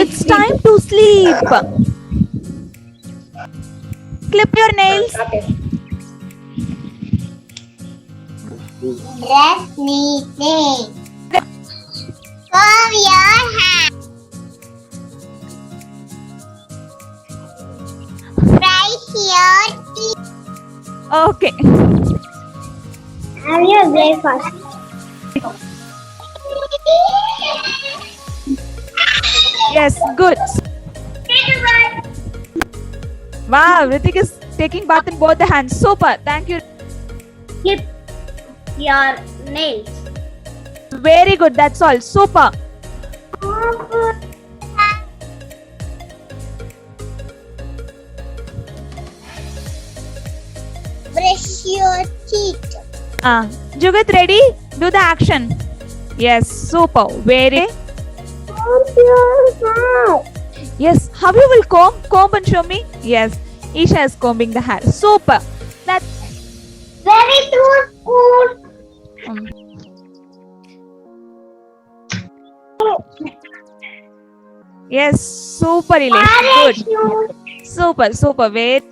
It's time to sleep. Clip your nails. Dress neatly. Comb your hair. Brush your teeth. Okay. Have your breakfast. Yes, good. Wow, Ritik is taking bath in both the hands. Super. Thank you. Clip your nails. Very good. That's all. Super. Brush your teeth. Jugat, ready? Do the action. Yes, super. Very. Comb your hair. Yes. How you will comb? Comb and show me. Yes. Isha is combing the hair. Super. That's Very good. yes. Super, Ilesh. Good. Super. Super. Wait.